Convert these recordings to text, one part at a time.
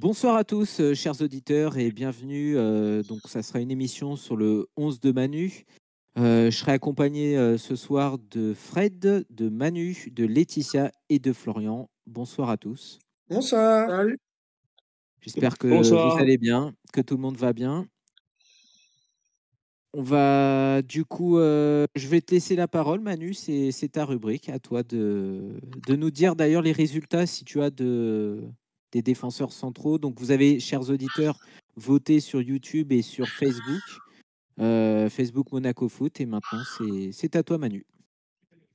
Bonsoir à tous, chers auditeurs, et bienvenue. Donc, ça sera une émission sur le 11 de Manu. Je serai accompagné ce soir de Fred, de Manu, de Laetitia et de Florian. Bonsoir à tous. Bonsoir. Salut. J'espère que vous Bonsoir. allez bien, que tout le monde va bien. On va du coup, je vais te laisser la parole, Manu. C'est ta rubrique. À toi de nous dire d'ailleurs les résultats si tu as des défenseurs centraux. Donc, vous avez, chers auditeurs, voté sur YouTube et sur Facebook. Facebook Monaco Foot. Et maintenant, c'est à toi, Manu.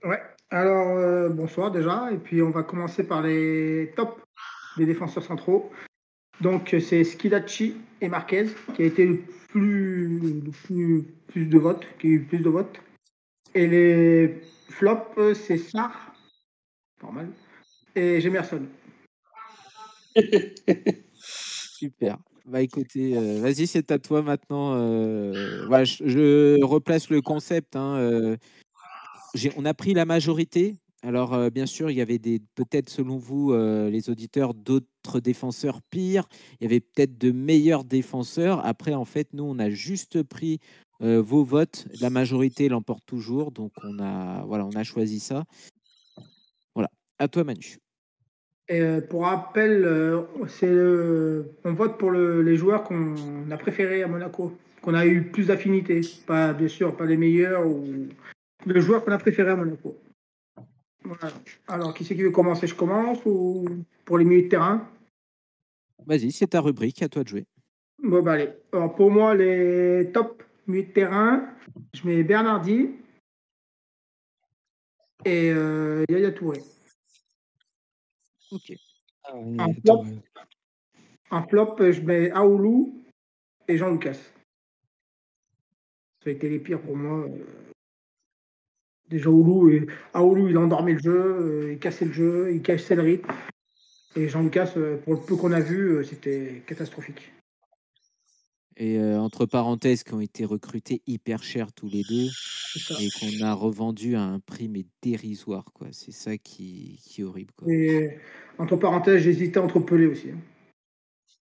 Ouais. Alors, bonsoir déjà. Et puis, on va commencer par les tops des défenseurs centraux. Donc, c'est Schilacci et Marquez qui a été plus de votes, qui a eu plus de votes. Et les flops, c'est Sarr, normal, et Gemerson. Super. Bah écoutez, vas-y, c'est à toi maintenant. Voilà, je replace le concept. On a pris la majorité. Alors, bien sûr, il y avait peut-être, selon vous, les auditeurs, d'autres défenseurs pires. Il y avait peut-être de meilleurs défenseurs. Après, en fait, nous, on a juste pris vos votes. La majorité l'emporte toujours. Donc, on a choisi ça. Voilà. À toi, Manu. Et pour rappel, on vote pour les joueurs qu'on a préférés à Monaco, qu'on a eu plus d'affinité. Pas, bien sûr, pas les meilleurs, ou le joueur qu'on a préféré à Monaco. Voilà. Alors, qui c'est qui veut commencer? Je commence ou pour les milieux de terrain? Vas-y, c'est ta rubrique. À toi de jouer. Bon, bah, allez. Alors, pour moi, les top milieux de terrain, je mets Bernardi et Yaya Touré. Ok. En flop, je mets Aoulou et Jean Lucas. Ça a été les pires pour moi. Déjà, Aoulou, il endormait le jeu, il cassait le jeu, il cassait le rythme. Et Jean Lucas, pour le peu qu'on a vu, c'était catastrophique. Et entre parenthèses, qui ont été recrutés hyper cher tous les deux C'est ça. et qu'on a revendu à un prix mais dérisoire, quoi. C'est ça qui est horrible, quoi. Et entre parenthèses, j'hésitais entre Pelé aussi.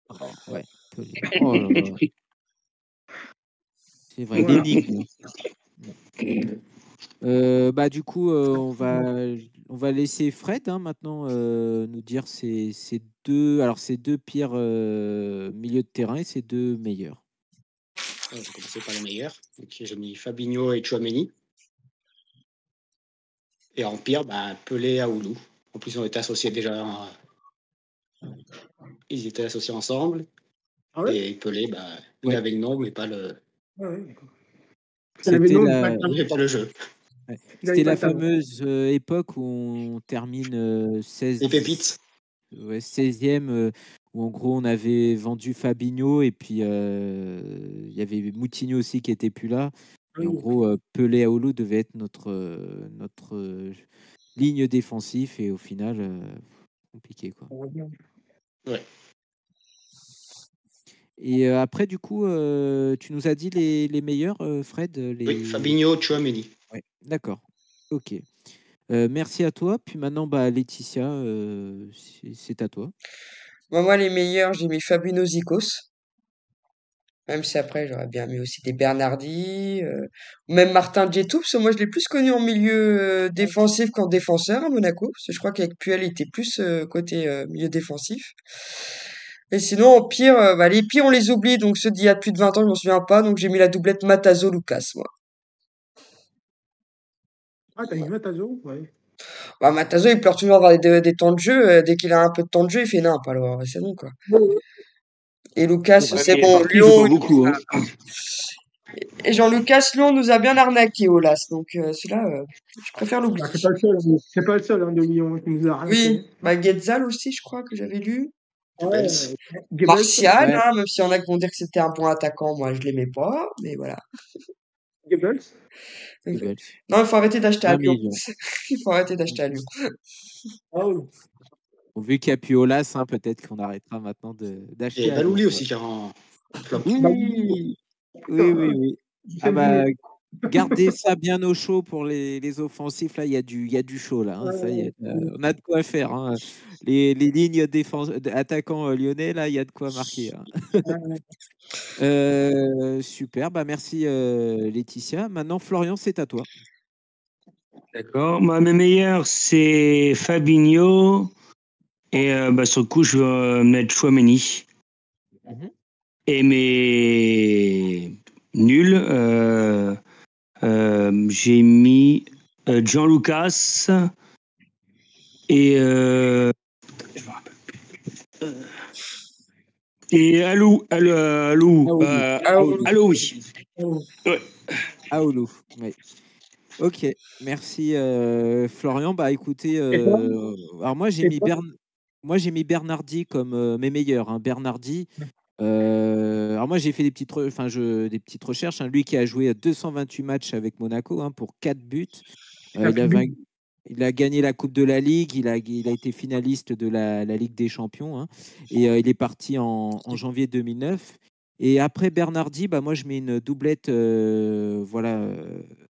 Oh, ouais, Pelé. Oh là là. C'est vrai. Voilà. Bah du coup, on va laisser Fred maintenant nous dire ses deux pires milieux de terrain et ses deux meilleurs. Je vais commencer par les meilleurs. Donc, j'ai mis Fabinho et Tchouaméni. Et en pire, Pelé et Aoulou. En plus, on était associés déjà. Ils étaient associés ensemble. Ah ouais? Et Pelé, il avait le nom, mais pas le. Ah ouais, d'accord. C'était Pas le jeu. Ouais. C'était la fameuse époque où on termine 16. Les pépites. Ouais, 16e, où en gros on avait vendu Fabinho et puis il y avait Moutinho aussi qui était plus là. Et en gros, Pelé Aoulou devait être notre ligne défensive et au final, compliqué, quoi. Ouais. Et après, du coup, tu nous as dit les meilleurs, Fred? Oui, Fabinho, Tchouaméni. Ouais, d'accord. Ok. Merci à toi. Puis maintenant, Laetitia, c'est à toi. Moi, les meilleurs, j'ai mis Fabinho Zikos. Même si après, j'aurais bien mis aussi des Bernardi, ou même Martin Djetou, parce que moi, je l'ai plus connu en milieu défensif qu'en défenseur à Monaco. Parce que je crois qu'avec Puel, il était plus côté milieu défensif. Et sinon, en pire, les pires, on les oublie. Donc ceux d'il y a plus de 20 ans, je m'en souviens pas. Donc j'ai mis la doublette Matazo-Lucas, moi. Ah, t'as mis Matazo? Ouais. Matazo, il pleure toujours avoir des temps de jeu. Dès qu'il a un peu de temps de jeu, il fait nimp. Alors, c'est bon, quoi. Et Lucas, c'est bon. Lyon, beaucoup, hein. Et Jean-Lucas, Lyon nous a bien arnaqué, Olas. Donc, celui-là, je préfère l'oublier. C'est pas le seul de Lyon qui nous a arnaqué. Oui, Guetzal aussi, je crois que j'avais lu. Ouais, Martial, Ouais. même s'il y en a qui vont dire que c'était un bon attaquant, moi je l'aimais pas, mais voilà. Goebbels. Non, il faut arrêter d'acheter à Lyon. millions. Il faut arrêter d'acheter à Lyon. Ah oui. Vu qu'il y a plus Olas, peut-être qu'on arrêtera maintenant d'acheter. Et Valouli aussi, qui a un flop. Oui. Ah Gardez ça bien au chaud pour les offensifs. Là, il y a du chaud là, hein. Ça y est, on a de quoi faire, hein. Les lignes attaquants lyonnais, là, il y a de quoi marquer, hein. Super, bah merci Laetitia. Maintenant, Florian, c'est à toi. D'accord. Mes meilleurs, c'est Fabinho. Et sur le coup, je vais mettre Chouameni. Mhm. Et mes nuls, j'ai mis Jean Lucas et Alou, oui. Ouais. Aoulou, oui. Ok, merci Florian. Bah écoutez, alors moi j'ai mis Bernardi comme mes meilleurs, hein. Bernardi. Alors moi j'ai fait des des petites recherches, hein. Lui qui a joué 228 matchs avec Monaco, hein, pour 4 buts. Il a gagné la Coupe de la Ligue, il a été finaliste de la Ligue des Champions, hein. Et il est parti en janvier 2009. Et après Bernardi, bah moi je mets une doublette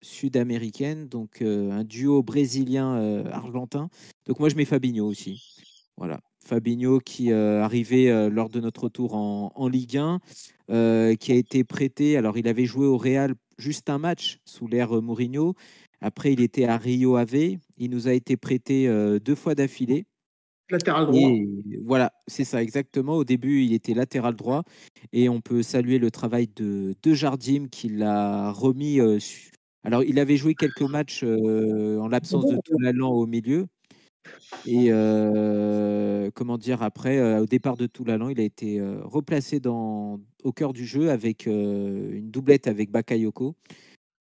sud-américaine, donc un duo brésilien-argentin. Donc moi je mets Fabinho aussi. Voilà. Fabinho qui arrivait lors de notre retour en Ligue 1, qui a été prêté. Alors, il avait joué au Real juste un match sous l'ère Mourinho. Après, il était à Rio Ave. Il nous a été prêté 2 fois d'affilée. Latéral droit. Et voilà, c'est ça exactement. Au début, il était latéral droit. Et on peut saluer le travail de Jardim qui l'a remis. Alors, il avait joué quelques matchs en l'absence de Toulalan au milieu. Et comment dire, après, au départ de Toulalan, il a été replacé au cœur du jeu avec une doublette avec Bakayoko.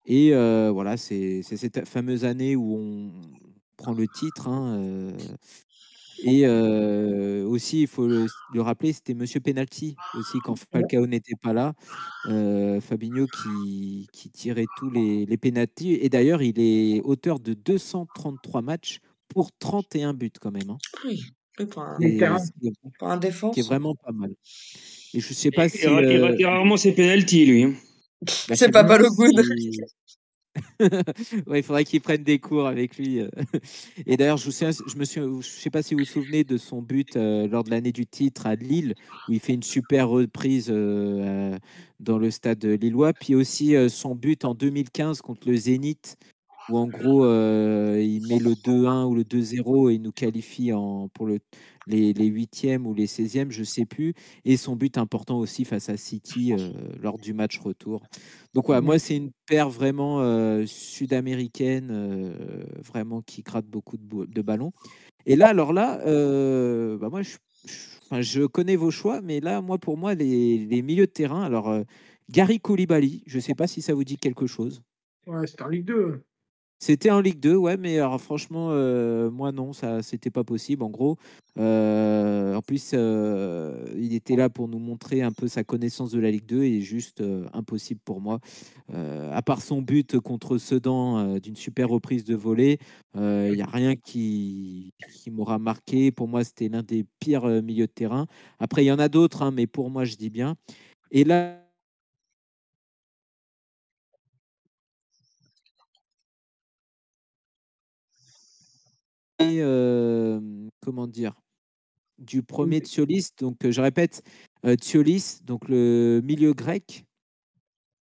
Et voilà, c'est cette fameuse année où on prend le titre, hein. Et aussi, il faut le rappeler, c'était Monsieur Penalty aussi quand Falcao n'était pas là. Fabinho qui tirait tous les pénaltys. Et d'ailleurs, il est auteur de 233 matchs pour 31 buts quand même, hein. Oui, oui, pour un, Les pour un Ce qui est défense. vraiment pas mal. Et je sais pas si. Il ratait rarement ses pénaltys, lui. Hein. Bah, je C'est sais pas même Balogun. si- Ouais, il faudrait qu'il prenne des cours avec lui. Et d'ailleurs, je sais pas si vous vous souvenez de son but lors de l'année du titre à Lille, où il fait une super reprise dans le stade lillois. Puis aussi son but en 2015 contre le Zénith, où en gros, il met le 2-1 ou le 2-0 et il nous qualifie pour les huitièmes ou les 16e, je sais plus. Et son but important aussi face à City lors du match retour. Donc, ouais, moi, c'est une paire vraiment sud-américaine, vraiment qui gratte beaucoup de ballons. Et là, alors là, bah moi, enfin, je connais vos choix, mais là, moi, pour moi, les milieux de terrain, alors Gary Koulibaly, je ne sais pas si ça vous dit quelque chose. Ouais, c'était en Ligue 2. C'était en Ligue 2, ouais, mais alors franchement, moi non, ça, c'était pas possible. En gros, en plus, il était là pour nous montrer un peu sa connaissance de la Ligue 2 et juste impossible pour moi. À part son but contre Sedan d'une super reprise de volée, il n'y a rien qui m'aura marqué. Pour moi, c'était l'un des pires milieux de terrain. Après, il y en a d'autres, hein, mais pour moi, je dis bien. Et là, comment dire, du premier Tsiolis, donc je répète, Tsiolis, donc le milieu grec.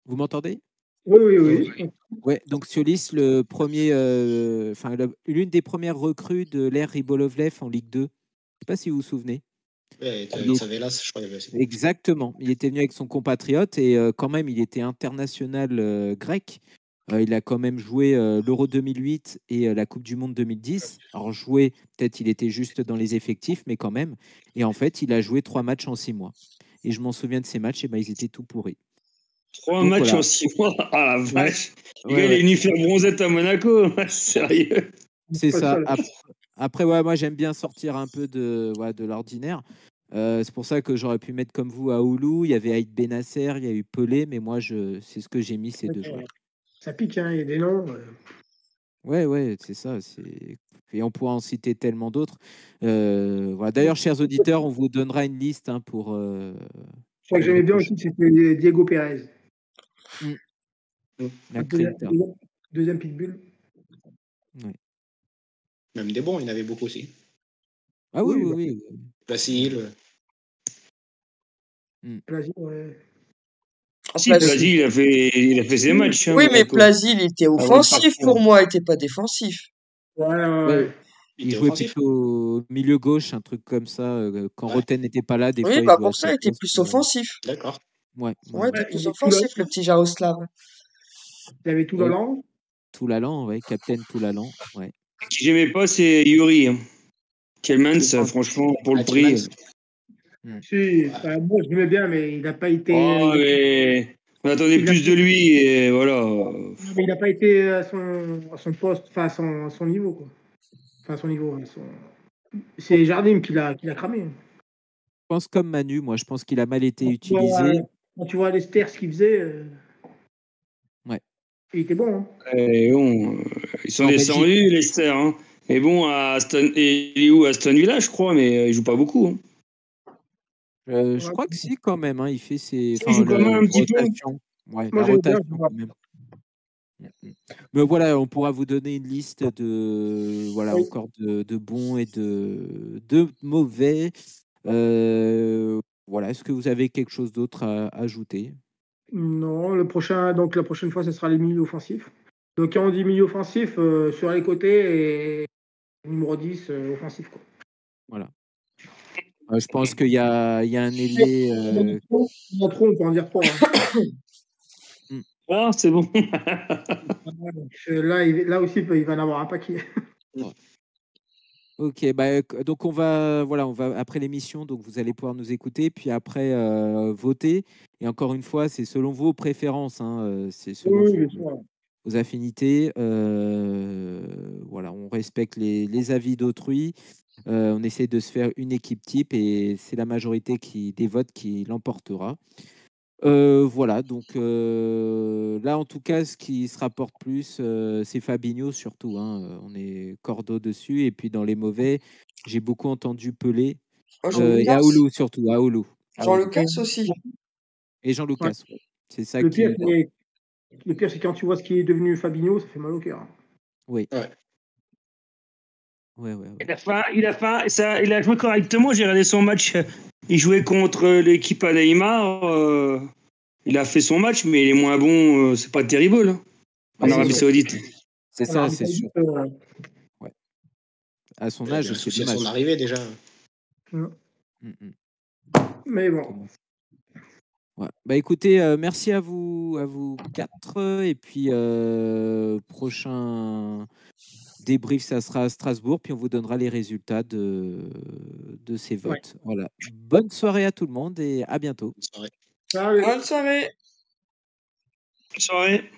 Vous m'entendez? Oui. Ouais, donc Tsiolis, le premier, enfin l'une des premières recrues de l'ère Ribolovlev en Ligue 2. Je ne sais pas si vous vous souvenez. Ouais, Il dans est- sa Vélas, je crois. Exactement. Il était venu avec son compatriote et quand même, il était international grec. Il a quand même joué l'Euro 2008 et la Coupe du Monde 2010. Alors, joué, peut-être il était juste dans les effectifs, mais quand même. Et en fait, il a joué 3 matchs en 6 mois. Et je m'en souviens de ces matchs, et ben, ils étaient tout pourris. 3 Donc matchs voilà. en 6 mois. Ah la vache. Le Ouais, gars, il est ouais. venu faire bronzette à Monaco. Sérieux. C'est Pas ça. seul. Après, ouais, moi, j'aime bien sortir un peu de l'ordinaire. C'est pour ça que j'aurais pu mettre comme vous à Oulu. Il y avait Aïd Benasser, il y a eu Pelé, mais moi, c'est ce que j'ai mis, ces deux joueurs. Ça pique, hein, il y a des noms. Ouais, c'est ça. Et on pourra en citer tellement d'autres. Voilà. D'ailleurs, chers auditeurs, on vous donnera une liste hein, pour Je crois que le j'aimais bien prochain. aussi, c'était Diego Pérez. Mm. La Deuxième, Grinta. deuxième pitbull. Même des bons, il y en avait beaucoup aussi. Ah oui, Oui, oui, bah, oui. Facile. Plaisir, ouais. Ah, Si, Plassi. Blasi, il a fait ses matchs, hein, Oui, mais Monaco. Plassi, il était Avant de offensif partir. pour moi, il était pas défensif. Ouais, ouais, Ouais, ouais. Il il était jouait offensif. plutôt au milieu gauche, un truc comme ça. Quand Ouais. Roten n'était pas là, des Oui, fois, il bah jouait à pour sa ça, il était poste. plus offensif. D'accord. Ouais, Ouais, il Ouais, était plus il avait tout la, offensif, le petit Jaroslav. il avait tout Ouais, l'allant. Toulalan, ouais, Captain Toulalan. Ouais. Ce que j'aimais pas, c'est Yuri. Hein. Kelmans, Tillmans. franchement, pour le Ah, prix. Tillmans. Si, bah, moi, je l'aimais bien, mais il n'a pas Oh, été. mais on attendait Il a, plus de lui, et voilà. mais il n'a pas été à son poste, enfin à son niveau, quoi. Enfin, à son niveau. C'est Jardim qui l'a cramé. Je pense comme Manu, moi, je pense qu'il a mal été Quand tu vois, utilisé. quand tu vois Lester, ce qu'il faisait, Ouais. il était bon. Hein. Et bon, ils sont En Belgique. descendus, Leicester. Hein. Mais bon, il est où, Aston Villa, je crois, mais il joue pas beaucoup. Hein. Je Ouais. crois que si, quand même. Hein, il fait ses. Il Enfin, joue quand même la un petit peu. rotation. Ouais, Moi, la j'aimais bien. rotation, quand même. Mais voilà, on pourra vous donner une liste de. Voilà, Oui. encore de bons et de mauvais. Voilà, est-ce que vous avez quelque chose d'autre à ajouter? Non, donc la prochaine fois, ce sera les milieux offensifs. Donc, quand on dit milieu offensif, sur les côtés et numéro 10 offensif. Quoi. Voilà. Je pense qu'il y a un ailier. Il y en a trop, on peut en dire trop. Hein. Ah, c'est bon. Là aussi, il va en avoir un paquet. Ouais. Ok, donc on va après l'émission, donc vous allez pouvoir nous écouter, puis après voter. Et encore une fois, c'est selon vos préférences, hein, c'est selon Oui, bien sûr. vos affinités. Voilà, on respecte les avis d'autrui. On essaie de se faire une équipe type et c'est la majorité des votes qui l'emportera. Voilà, donc là, en tout cas, ce qui se rapporte plus, c'est Fabinho surtout. Hein, on est cordeau dessus. Et puis dans les mauvais, j'ai beaucoup entendu Pelé Oh, Jean et Lucas. Aoulou surtout. Aoulou. Jean Aoulou. Lucas aussi. Et Jean Ouais. Lucas. Ouais. C'est ça Le pire, qui. c'est quand tu vois ce qui est devenu Fabinho, ça fait mal au cœur. Hein. Oui. Ouais. Ouais. Il a joué correctement. J'ai regardé son match. Il jouait contre l'équipe à Neymar. Il a fait son match, mais il est moins bon. C'est pas terrible. Hein, en C'est Arabie sûr. Saoudite. C'est ça, c'est sûr. Ouais. À son Il a âge, eu un c'est souci à son dommage. arrivée déjà. Mais bon. Ouais. Écoutez, merci à vous quatre. Et puis, prochain débrief, ça sera à Strasbourg. Puis, on vous donnera les résultats de ces Ouais. votes. Voilà. Bonne soirée à tout le monde et à bientôt. Bonne soirée. Salut. Bonne soirée. Bonne soirée.